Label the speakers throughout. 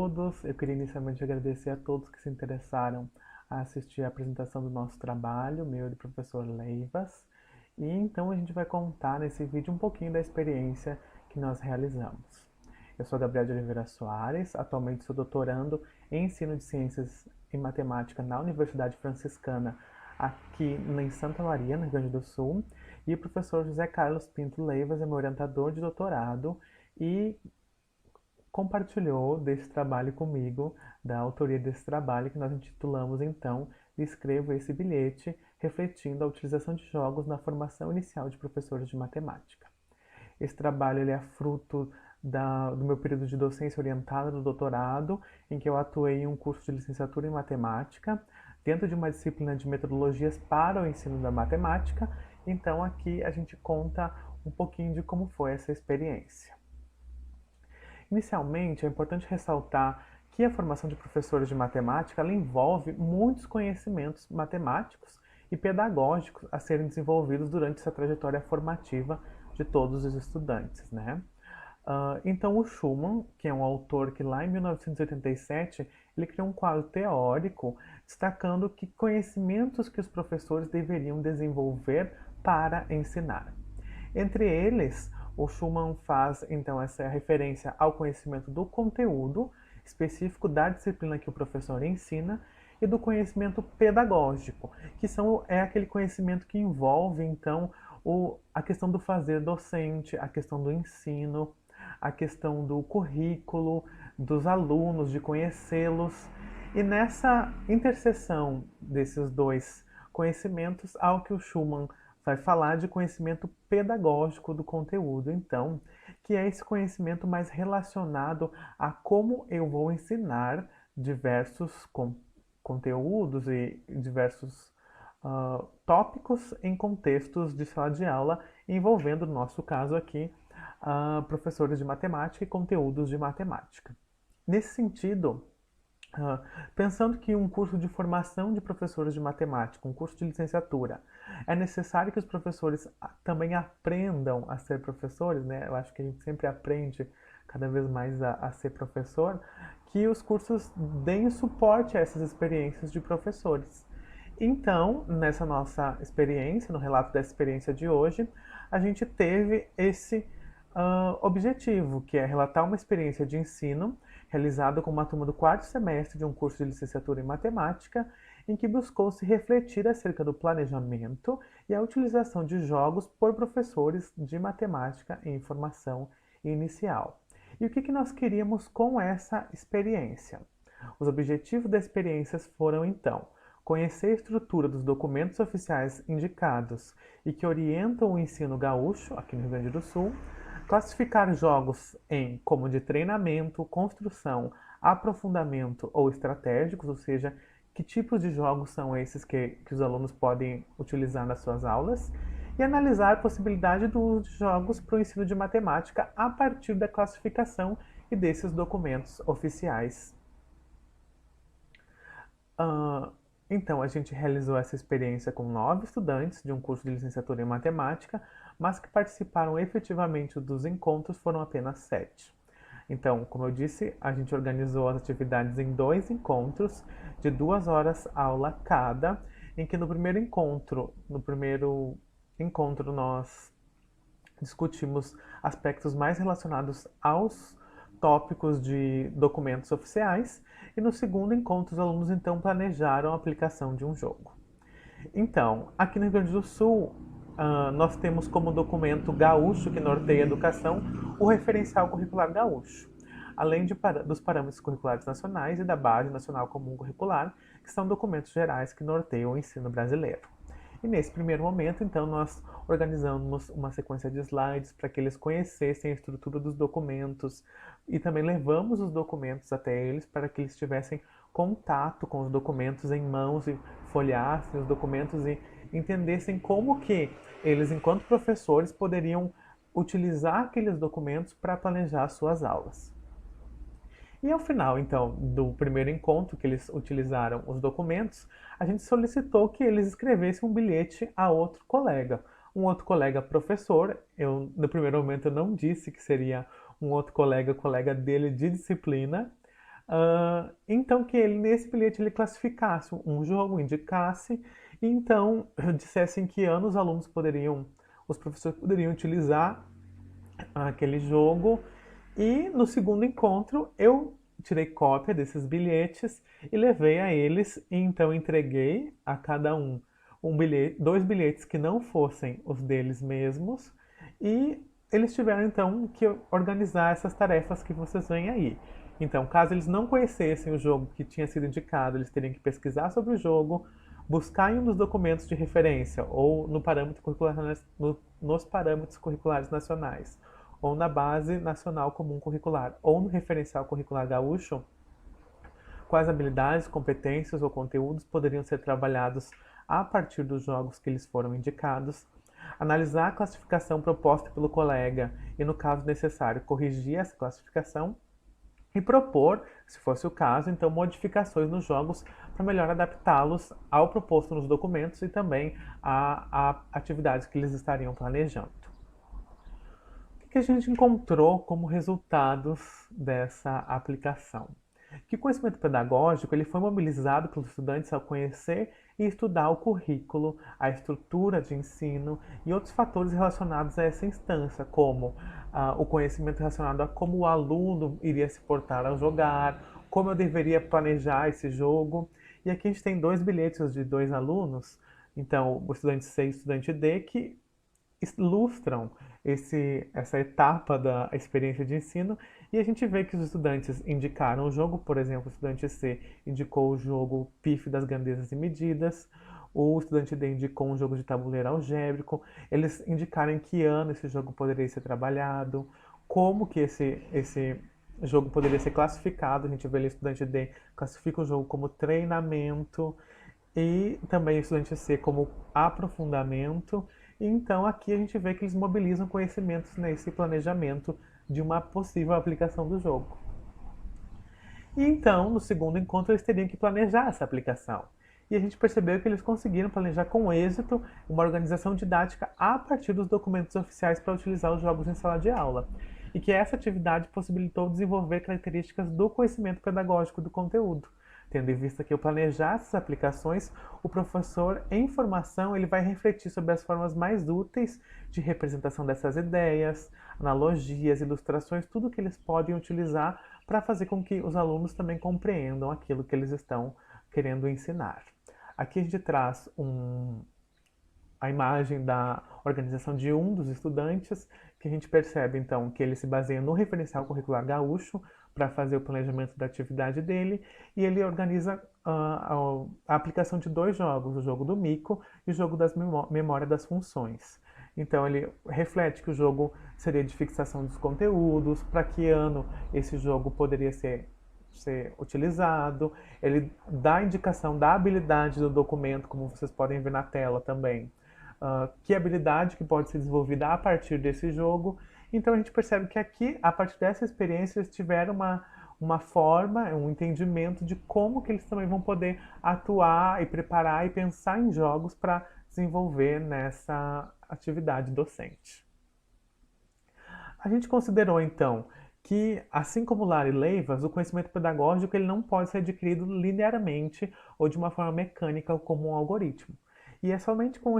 Speaker 1: todos! Eu queria inicialmente agradecer a todos que se interessaram a assistir a apresentação do nosso trabalho, meu e do professor Leivas. E então a gente vai contar nesse vídeo um pouquinho da experiência que nós realizamos. Eu sou Gabriel de Oliveira Soares, atualmente sou doutorando em ensino de ciências e matemática na Universidade Franciscana, aqui em Santa Maria, no Rio Grande do Sul. E o professor José Carlos Pinto Leivas é meu orientador de doutorado e compartilhou desse trabalho comigo, da autoria desse trabalho, que nós intitulamos então Escrevo esse bilhete, refletindo a utilização de jogos na formação inicial de professores de matemática. Esse trabalho ele é fruto do meu período de docência orientada no doutorado, em que eu atuei em um curso de licenciatura em matemática, dentro de uma disciplina de metodologias para o ensino da matemática. Então aqui a gente conta um pouquinho de como foi essa experiência. Inicialmente, é importante ressaltar que a formação de professores de matemática ela envolve muitos conhecimentos matemáticos e pedagógicos a serem desenvolvidos durante essa trajetória formativa de todos os estudantes, né? Então, o Schumann, que é um autor que lá em 1987 ele criou um quadro teórico destacando que conhecimentos que os professores deveriam desenvolver para ensinar. Entre eles, o Schumann faz então essa referência ao conhecimento do conteúdo específico da disciplina que o professor ensina e do conhecimento pedagógico, que é aquele conhecimento que envolve então a questão do fazer docente, a questão do ensino, a questão do currículo, dos alunos, de conhecê-los. E nessa interseção desses dois conhecimentos, há o que o Schumann vai falar de conhecimento pedagógico do conteúdo, então, que é esse conhecimento mais relacionado a como eu vou ensinar diversos conteúdos e diversos tópicos em contextos de sala de aula, envolvendo, no nosso caso aqui, professores de matemática e conteúdos de matemática. Nesse sentido, pensando que um curso de formação de professores de matemática, um curso de licenciatura, é necessário que os professores também aprendam a ser professores, né? Eu acho que a gente sempre aprende cada vez mais a ser professor, que os cursos deem suporte a essas experiências de professores. Então, nessa nossa experiência, no relato dessa experiência de hoje, a gente teve esse objetivo, que é relatar uma experiência de ensino realizada com uma turma do quarto semestre de um curso de licenciatura em matemática, em que buscou se refletir acerca do planejamento e a utilização de jogos por professores de matemática em formação inicial. E o que nós queríamos com essa experiência? Os objetivos da experiência foram, então, conhecer a estrutura dos documentos oficiais indicados e que orientam o ensino gaúcho, aqui no Rio Grande do Sul, classificar jogos em como de treinamento, construção, aprofundamento ou estratégicos, ou seja, que tipos de jogos são esses que os alunos podem utilizar nas suas aulas, e analisar a possibilidade do uso de jogos para o ensino de matemática a partir da classificação e desses documentos oficiais. Então, a gente realizou essa experiência com 9 estudantes de um curso de licenciatura em matemática, mas que participaram efetivamente dos encontros foram apenas 7. Então, como eu disse, a gente organizou as atividades em 2 encontros, de 2 horas aula cada, em que no primeiro encontro nós discutimos aspectos mais relacionados aos tópicos de documentos oficiais, e no segundo encontro os alunos então planejaram a aplicação de um jogo. Então, aqui no Rio Grande do Sul, nós temos como documento gaúcho que norteia a educação o referencial curricular gaúcho, além dos parâmetros curriculares nacionais e da Base Nacional Comum Curricular, que são documentos gerais que norteiam o ensino brasileiro. E nesse primeiro momento, então, nós organizamos uma sequência de slides para que eles conhecessem a estrutura dos documentos e também levamos os documentos até eles para que eles tivessem contato com os documentos em mãos e folheassem os documentos e entendessem como que eles, enquanto professores, poderiam utilizar aqueles documentos para planejar suas aulas. E ao final, então, do primeiro encontro que eles utilizaram os documentos, a gente solicitou que eles escrevessem um bilhete a outro colega. Um outro colega professor, no primeiro momento eu não disse que seria um outro colega dele de disciplina, Então que ele, nesse bilhete, ele classificasse um jogo, indicasse, e então dissesse em que ano os professores poderiam utilizar aquele jogo. E no segundo encontro eu tirei cópia desses bilhetes e levei a eles, e então entreguei a cada dois bilhetes que não fossem os deles mesmos, e eles tiveram então que organizar essas tarefas que vocês veem aí. Então, caso eles não conhecessem o jogo que tinha sido indicado, eles teriam que pesquisar sobre o jogo, buscar em um dos documentos de referência ou nos parâmetros curriculares nacionais, ou na Base Nacional Comum Curricular, ou no Referencial Curricular Gaúcho, quais habilidades, competências ou conteúdos poderiam ser trabalhados a partir dos jogos que lhes foram indicados, analisar a classificação proposta pelo colega e, no caso necessário, corrigir essa classificação e propor, se fosse o caso, então modificações nos jogos para melhor adaptá-los ao proposto nos documentos e também a atividades que eles estariam planejando. O que a gente encontrou como resultados dessa aplicação? Que o conhecimento pedagógico ele foi mobilizado pelos estudantes ao conhecer e estudar o currículo, a estrutura de ensino e outros fatores relacionados a essa instância, como o conhecimento relacionado a como o aluno iria se portar ao jogar, como eu deveria planejar esse jogo. E aqui a gente tem dois bilhetes de dois alunos, então o estudante C e o estudante D, que ilustram essa etapa da experiência de ensino, e a gente vê que os estudantes indicaram o jogo. Por exemplo, o estudante C indicou o jogo PIF das grandezas e medidas, o estudante D indicou um jogo de tabuleiro algébrico, eles indicaram em que ano esse jogo poderia ser trabalhado, como que esse jogo poderia ser classificado. A gente vê ali o estudante D classifica o jogo como treinamento, e também o estudante C como aprofundamento. Então aqui a gente vê que eles mobilizam conhecimentos nesse planejamento de uma possível aplicação do jogo. E então, no segundo encontro, eles teriam que planejar essa aplicação. E a gente percebeu que eles conseguiram planejar com êxito uma organização didática a partir dos documentos oficiais para utilizar os jogos em sala de aula. E que essa atividade possibilitou desenvolver características do conhecimento pedagógico do conteúdo. Tendo em vista que ao planejar essas aplicações, o professor em formação ele vai refletir sobre as formas mais úteis de representação dessas ideias, analogias, ilustrações, tudo que eles podem utilizar para fazer com que os alunos também compreendam aquilo que eles estão querendo ensinar. Aqui a gente traz a imagem da organização de um dos estudantes, que a gente percebe então que ele se baseia no referencial curricular gaúcho para fazer o planejamento da atividade dele, e ele organiza a aplicação de dois jogos, o jogo do mico e o jogo das memória das funções. Então ele reflete que o jogo seria de fixação dos conteúdos, para que ano esse jogo poderia ser utilizado, ele dá a indicação da habilidade do documento, como vocês podem ver na tela também, que habilidade que pode ser desenvolvida a partir desse jogo. Então a gente percebe que aqui, a partir dessa experiência, eles tiveram uma forma, um entendimento de como que eles também vão poder atuar e preparar e pensar em jogos para desenvolver nessa atividade docente. A gente considerou então que, assim como Lara e Leivas, o conhecimento pedagógico ele não pode ser adquirido linearmente ou de uma forma mecânica como um algoritmo. E é somente com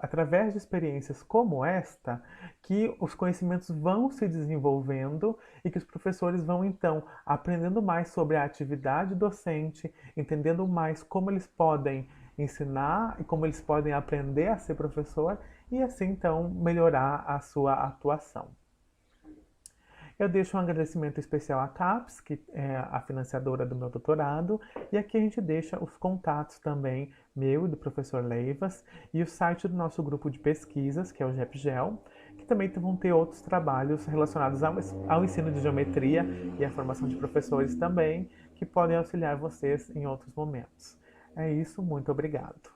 Speaker 1: através de experiências como esta, que os conhecimentos vão se desenvolvendo e que os professores vão então aprendendo mais sobre a atividade docente, entendendo mais como eles podem ensinar e como eles podem aprender a ser professor, e assim então melhorar a sua atuação. Eu deixo um agradecimento especial à CAPES, que é a financiadora do meu doutorado, e aqui a gente deixa os contatos também, meu e do professor Leivas, e o site do nosso grupo de pesquisas, que é o GEPGEL, que também vão ter outros trabalhos relacionados ao ensino de geometria e à formação de professores também, que podem auxiliar vocês em outros momentos. É isso, muito obrigado.